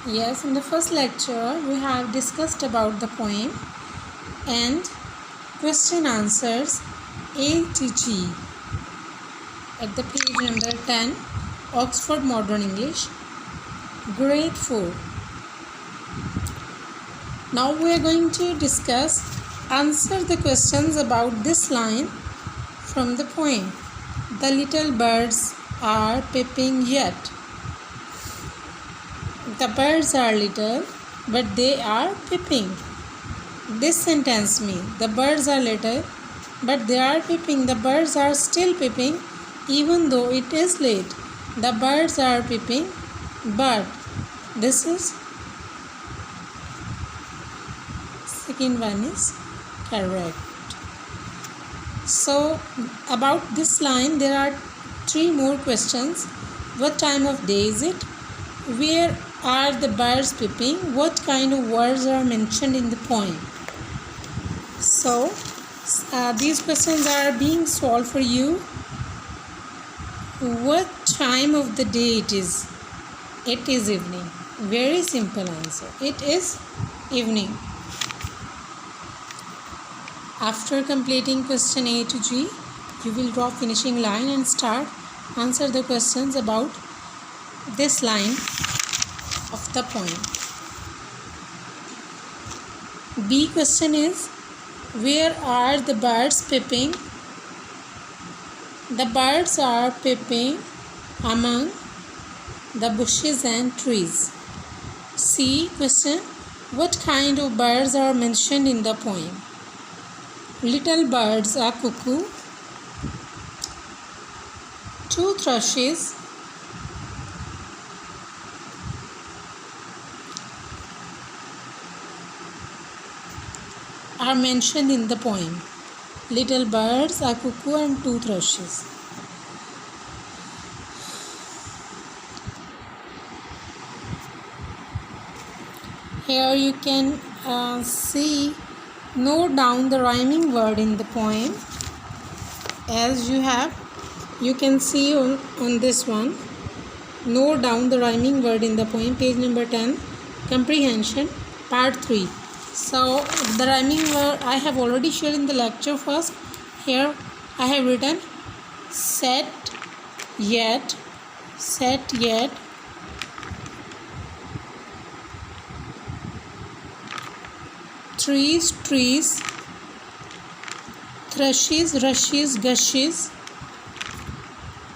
Yes, in the first lecture we have discussed about the poem and question answers A to G at the page number 10, Oxford Modern English, grade 4. Now we are going to answer the questions about this line from the poem. The little birds are peeping yet. The birds are little, but they are peeping. This sentence means the birds are little, but they are peeping. The birds are still peeping, even though it is late. The birds are peeping, but this is second one is correct. So about this line, there are 3 more questions. What time of day is it? Where are the birds peeping? What kind of words are mentioned in the poem? So these questions are being solved for you. What time of the day it is? It is evening. Very simple answer. It is evening. After completing question A to G, you will draw finishing line and start answer the questions about this line of the poem. B question is, where are the birds peeping? The birds are peeping among the bushes and trees. C question, what kind of birds are mentioned in the poem? Little birds are cuckoo, 2 thrushes, are mentioned in the poem. Little birds are cuckoo and 2 thrushes. Here you can note down the rhyming word in the poem. As you can see on this one. Note down the rhyming word in the poem, page number 10, comprehension, part 3. So the rhyming word I have already shared in the lecture first. Here I have written set yet, trees, thrushes, rushes, gushes,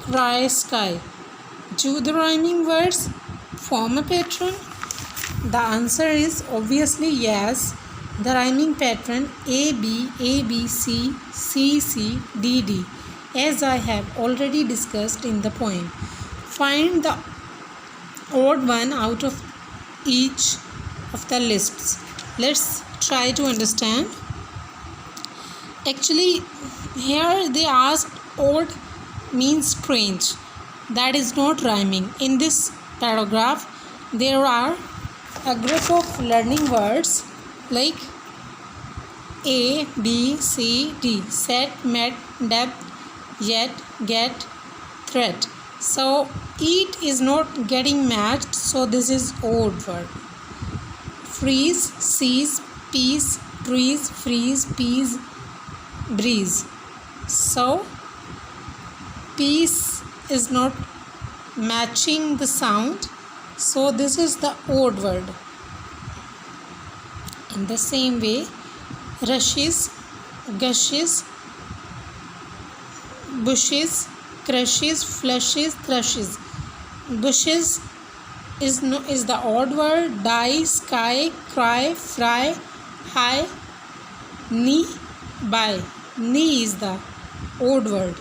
cry, sky. Do the rhyming words form a pattern? The answer is obviously yes. The rhyming pattern A, B, C, C, D, D, as I have already discussed in the poem. Find the odd one out of each of the lists. Let's try to understand. Actually, here they asked odd means strange. That is not rhyming. In this paragraph, there are a group of learning words like A, B, C, D. Set, met, depth, yet, get, threat. So eat is not getting matched, so this is odd word. Freeze, seize, peace, trees, freeze, peas, breeze. So peace is not matching the sound, so this is the odd word. In the same way, rushes, gushes, bushes, crushes, flushes, thrushes. Bushes is the odd word. Die, sky, cry, fry, high, knee, by. Knee is the odd word.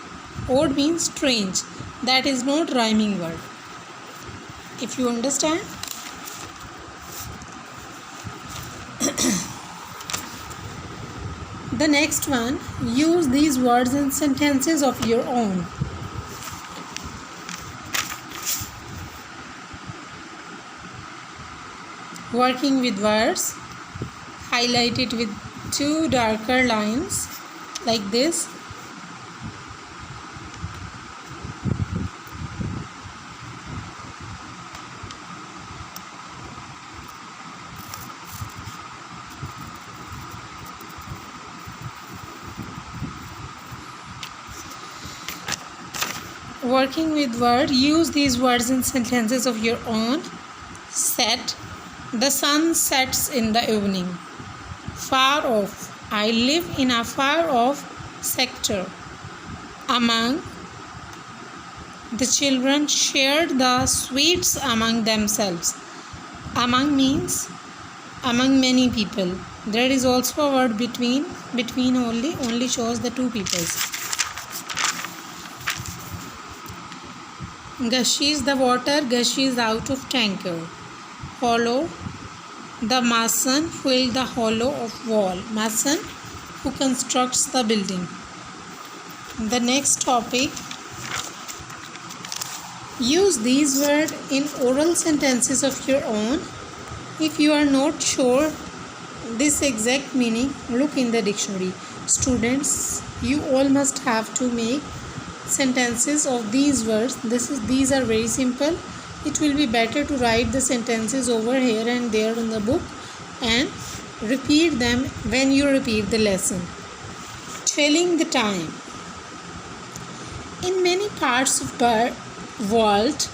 Odd means strange. That is not rhyming word. If you understand. The next one, use these words in sentences of your own. Working with words, highlight it with 2 darker lines like this. working with word, use these words in sentences of your own. Set. The sun sets in the evening. Far off. I live in a far off sector. Among. The children shared the sweets among themselves. Among means among many people. There is also a word between. Between only shows the two peoples. Gushes the water, gushes out of tanker. Hollow. The mason filled the hollow of wall. Mason who constructs the building. The next topic. Use these words in oral sentences of your own. If you are not sure this exact meaning, look in the dictionary. Students, you all must have to make sentences of these words. These are very simple. It will be better to write the sentences over here and there in the book and repeat them when you repeat the lesson. Telling the time. In many parts of the world,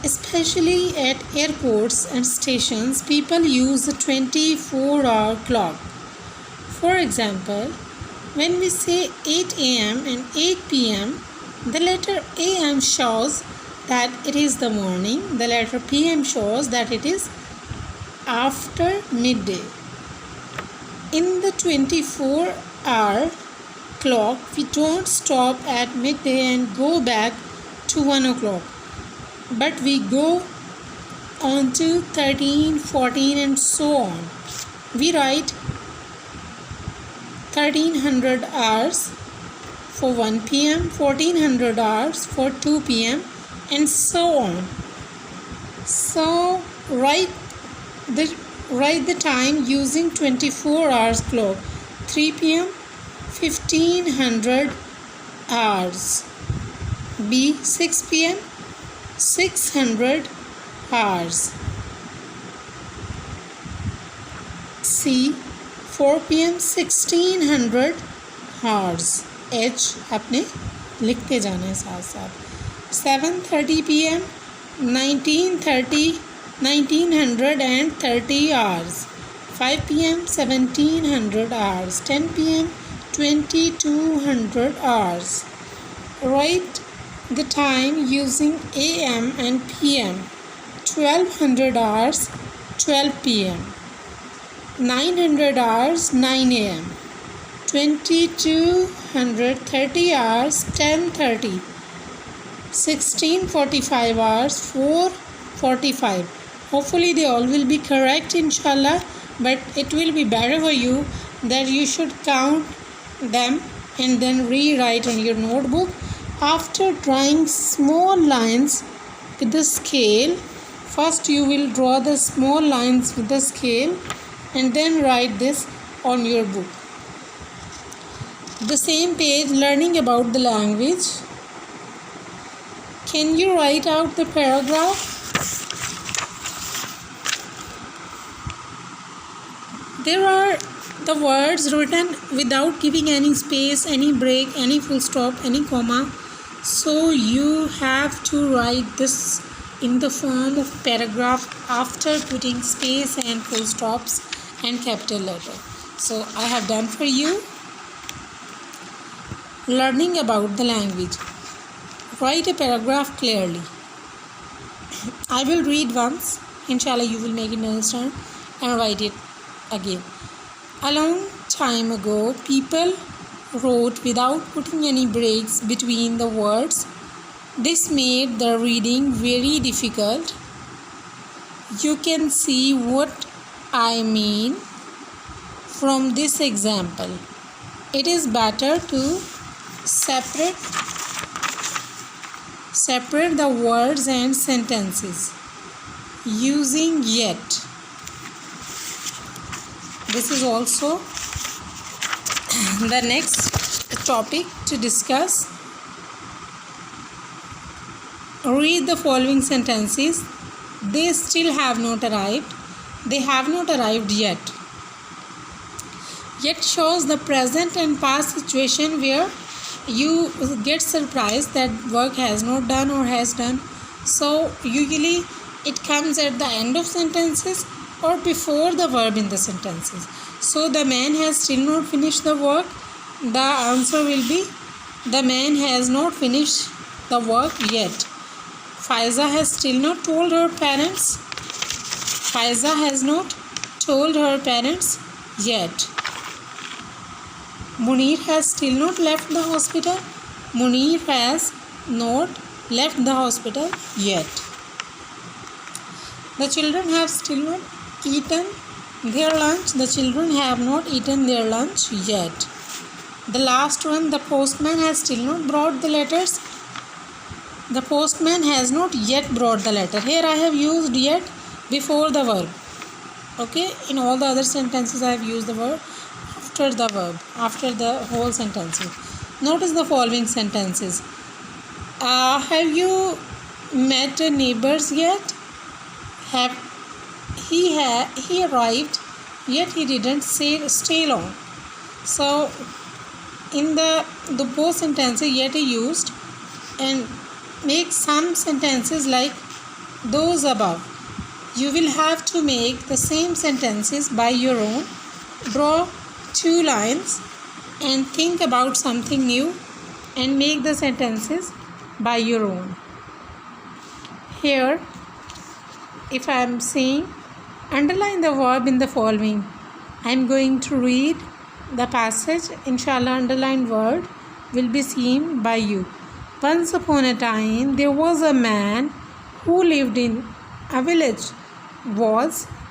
especially at airports and stations, people use a 24-hour clock. For example, when we say 8 a.m. and 8 p.m., the letter a.m. shows that it is the morning. The letter p.m. shows that it is after midday. In the 24-hour clock, we don't stop at midday and go back to 1 o'clock. But we go on to 13, 14 and so on. We write 1300 hours for 1 p.m., 1400 hours for 2 p.m. and so on. So write the time using 24 hours clock. 3 p.m. 1500 hours. B. 6 p.m. 600 hours. C. 4 p.m. 1600 hours. H आपने लिखते जाना है साथ साथ. 7:30 p.m. 1930 hours. 5 p.m. 1700 hours. 10 p.m. 2200 hours. Write the time using AM and PM. 1200 hours 12 p.m. 900 hours 9 a.m. 2230 hours 10:30. 1645 hours 4:45. Hopefully they all will be correct, inshallah, but it will be better for you that you should count them and then rewrite in your notebook. After drawing small lines with the scale, first you will draw the small lines with the scale and then write this on your book. The same page, learning about the language. Can you write out the paragraph? There are the words written without giving any space, any break, any full stop, any comma. So you have to write this in the form of paragraph after putting space and full stops and capital letter. So I have done for you. Learning about the language. Write a paragraph clearly. I will read once. Inshallah you will make it understand and write it again. A long time ago, people wrote without putting any breaks between the words. This made the reading very difficult. You can see what I mean from this example. It is better to separate the words and sentences using yet. This is also the next topic to discuss. Read the following sentences. They still have not arrived. They have not arrived yet. Yet shows the present and past situation where you get surprised that work has not done or has done. So usually it comes at the end of sentences or before the verb in the sentences. So the man has still not finished the work. The answer will be the man has not finished the work yet. Faiza has still not told her parents. Faiza has not told her parents yet. Munir has still not left the hospital. Munir has not left the hospital yet. The children have still not eaten their lunch. The children have not eaten their lunch yet. The last one, the postman has still not brought the letters. The postman has not yet brought the letter. Here I have used yet before the verb. Okay, in all the other sentences I have used the verb after the verb, after the whole sentences. Notice the following sentences. Have you met neighbors yet? He arrived, yet he didn't stay long. So in the both sentences yet is used, and make some sentences like those above. You will have to make the same sentences by your own. Draw 2 lines and think about something new and make the sentences by your own. Here, if I am saying underline the verb in the following, I am going to read the passage. Inshallah, underlined word will be seen by you. Once upon a time, there was a man who lived in a village.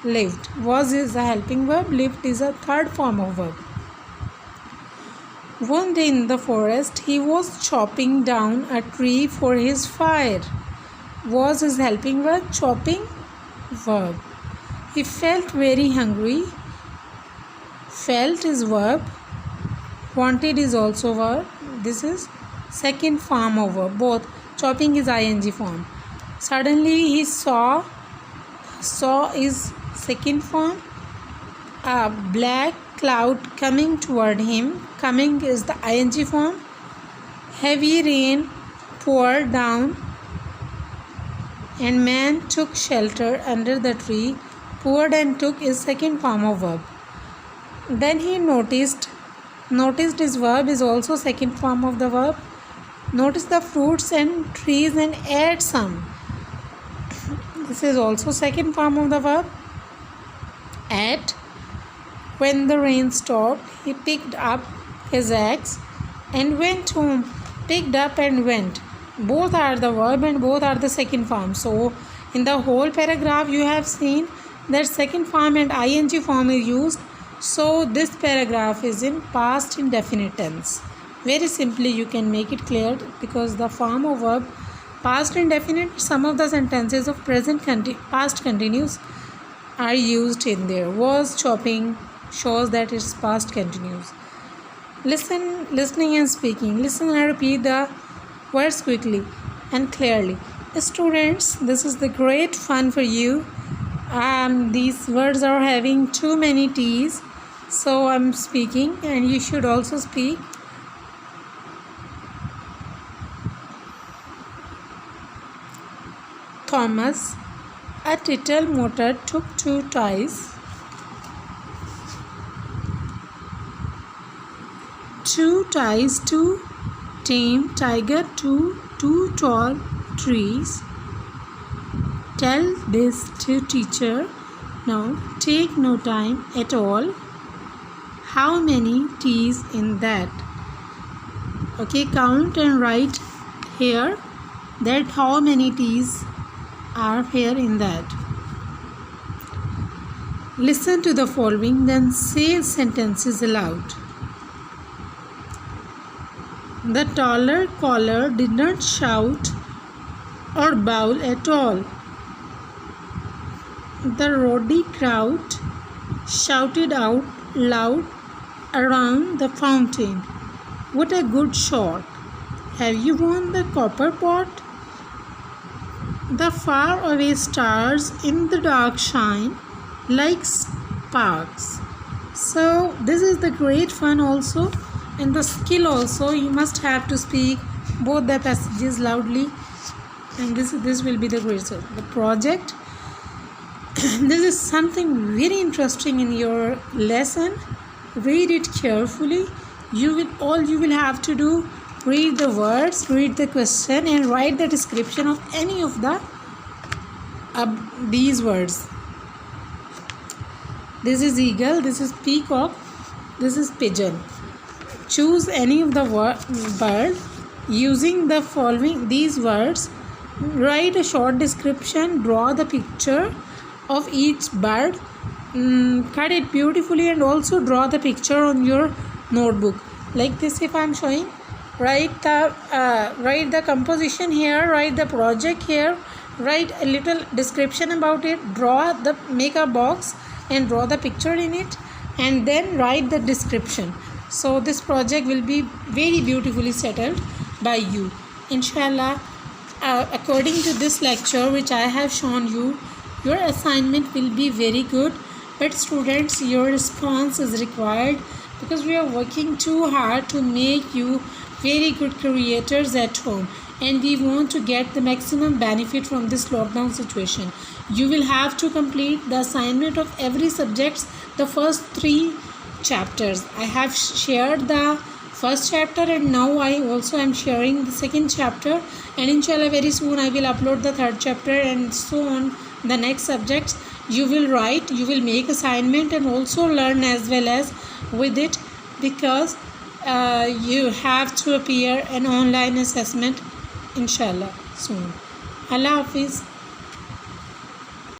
Lived. Was is a helping verb. Lived is a third form of verb. One day in the forest, he was chopping down a tree for his fire. Was is helping verb. Chopping verb. He felt very hungry. Felt is verb. Wanted is also verb. This is second form of verb. Both. Chopping is ing form. Suddenly he saw is second form. A black cloud coming toward him. Coming is the ing form. Heavy rain poured down and man took shelter under the tree. Poured and took is second form of verb. Then he noticed is verb is also second form of the verb. Notice the fruits and trees and ate some. This is also second form of the verb. Ate. When the rain stopped, he picked up his axe and went home. Picked up and went. Both are the verb and both are the second form. So in the whole paragraph you have seen that second form and ing form is used. So this paragraph is in past indefinite tense. Very simply you can make it clear, because the form of verb past indefinite, some of the sentences of past continuous are used in there. Was chopping shows that it's past continuous. Listening and speaking. Listen and repeat the words quickly and clearly. Students, this is the great fun for you. These words are having too many T's, so I'm speaking and you should also speak. Thomas, a little motor took 2 ties. 2 ties to tame tiger to 2 tall trees. Tell this to teacher. Now take no time at all. How many T's in that? Okay, count and write here that how many T's are here in that. Listen to the following, then say sentences aloud. The taller caller did not shout or bawl at all. The rowdy crowd shouted out loud around the fountain. What a good shot! Have you won the copper pot? The far-away stars in the dark shine like sparks. So this is the great fun also. And the skill also, you must have to speak both the passages loudly, and this will be the great result. The project, this is something very interesting in your lesson. Read it carefully. All you will have to do, read the words, read the question, and write the description of any of these words. This is eagle, this is peacock, this is pigeon. Choose any of the bird using the following these words. Write a short description, draw the picture of each bird, cut it beautifully, and also draw the picture on your notebook like this. If I am showing, write the composition here, write the project here, write a little description about it, make a box and draw the picture in it, and then write the description. So this project will be very beautifully settled by you, inshallah. According to this lecture which I have shown you, your assignment will be very good, but students, your response is required, because we are working too hard to make you very good creators at home, and we want to get the maximum benefit from this lockdown situation. You will have to complete the assignment of every subject, the first 3 chapters. I have shared the first chapter, and now I also am sharing the second chapter, and inshallah very soon I will upload the 3rd chapter, and so on the next subjects. You will write, you will make assignment, and also learn as well as with it, because you have to appear an online assessment inshallah soon. Allah Hafiz.